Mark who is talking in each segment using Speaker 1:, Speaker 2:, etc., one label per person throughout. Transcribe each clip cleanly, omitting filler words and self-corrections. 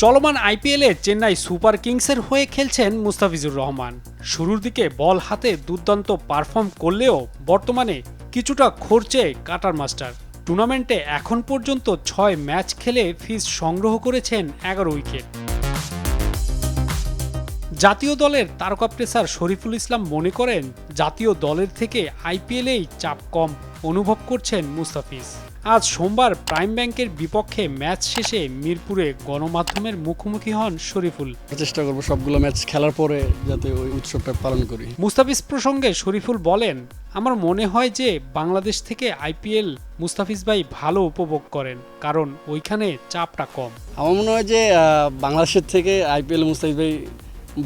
Speaker 1: চলমান আইপিএলে চেন্নাই সুপার কিংসের হয়ে খেলছেন মুস্তাফিজুর রহমান। শুরুর দিকে বল হাতে দুর্দান্ত পারফর্ম করলেও বর্তমানে কিছুটা খরচে কাটার মাস্টার। টুর্নামেন্টে এখন পর্যন্ত ৬ ম্যাচ খেলে ফিস সংগ্রহ করেছেন ১১ উইকেট। জাতীয় দলের তারকা পেসার শরীফুল ইসলাম মনে করেন, জাতীয় দলের থেকে আইপিএলেই চাপ কম অনুভব করছেন মুস্তাফিজ। আজ সোমবার প্রাইম ব্যাংকের বিপক্ষে ম্যাচ শেষে মিরপুরে গণমাধ্যমের মুখোমুখি হন শরীফুল।
Speaker 2: চেষ্টা করব সবগুলো ম্যাচ খেলার পরে যাতে ওই উৎসবটা পালন করি।
Speaker 1: মুস্তাফিজ প্রসঙ্গে শরীফুল বলেন, আমার মনে হয় যে বাংলাদেশ থেকে আইপিএল মুস্তাফিজ ভাই ভালো উপভোগ করেন, কারণ ওইখানে চাপটা কম।
Speaker 2: আমার মনে হয় যে বাংলাদেশের থেকে আইপিএল মুস্তাফিজ ভাই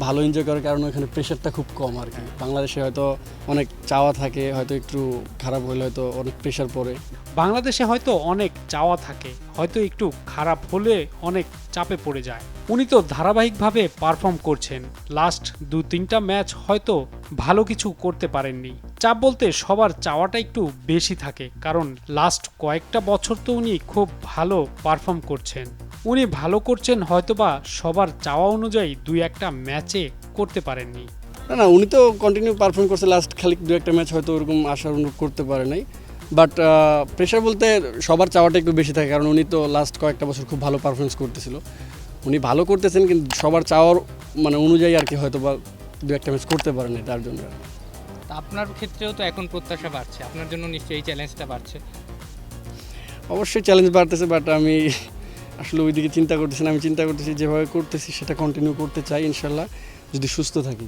Speaker 2: ভালো এনজয় করার কারণে ওখানে প্রেশারটা খুব কম আর কি। বাংলাদেশে হয়তো অনেক চাওয়া থাকে, হয়তো একটু খারাপ হলে হয়তো অনেক প্রেশার পড়ে।
Speaker 1: বাংলাদেশে হয়তো অনেক চাওয়া থাকে, হয়তো একটু খারাপ হলে অনেক চাপে পড়ে যায়। উনি তো ধারাবাহিকভাবে পারফর্ম করছেন, লাস্ট ২-৩টা ম্যাচ হয়তো ভালো কিছু করতে পারেননি। চাপ বলতে সবার চাওয়াটা একটু বেশি থাকে, কারণ লাস্ট কয়েকটা বছর তো উনি খুব ভালো পারফর্ম করছেন। উনি ভালো করছেন, হয়তোবা সবার চাওয়া অনুযায়ী ২-১টা ম্যাচে করতে পারেননি।
Speaker 2: না, উনি তো কন্টিনিউ পারফর্ম করছে, লাস্ট খালি ২-১টা ম্যাচ হয়তো ওরকম আশা অনুভব করতে পারে নাই। বাট প্রেশার বলতে সবার চাওয়াটা একটু বেশি থাকে, কারণ উনি তো লাস্ট কয়েকটা বছর খুব ভালো পারফরমেন্স করতেছিল। উনি ভালো করতেছেন, কিন্তু সবার চাওয়ার অনুযায়ী আর কি হয়তো বা ২-১টা ম্যাচ করতে পারে নাই, তার জন্য।
Speaker 3: আপনার ক্ষেত্রেও তো এখন প্রত্যাশা বাড়ছে, আপনার জন্য নিশ্চয়ই এই চ্যালেঞ্জটা বাড়ছে।
Speaker 2: অবশ্যই চ্যালেঞ্জ বাড়তেছে, বাট আমি আসলে ওই দিকে চিন্তা করতেছি না। আমি চিন্তা করতেছি যেভাবে করতেছি সেটা কন্টিনিউ করতে চাই ইনশাল্লাহ, যদি সুস্থ থাকি।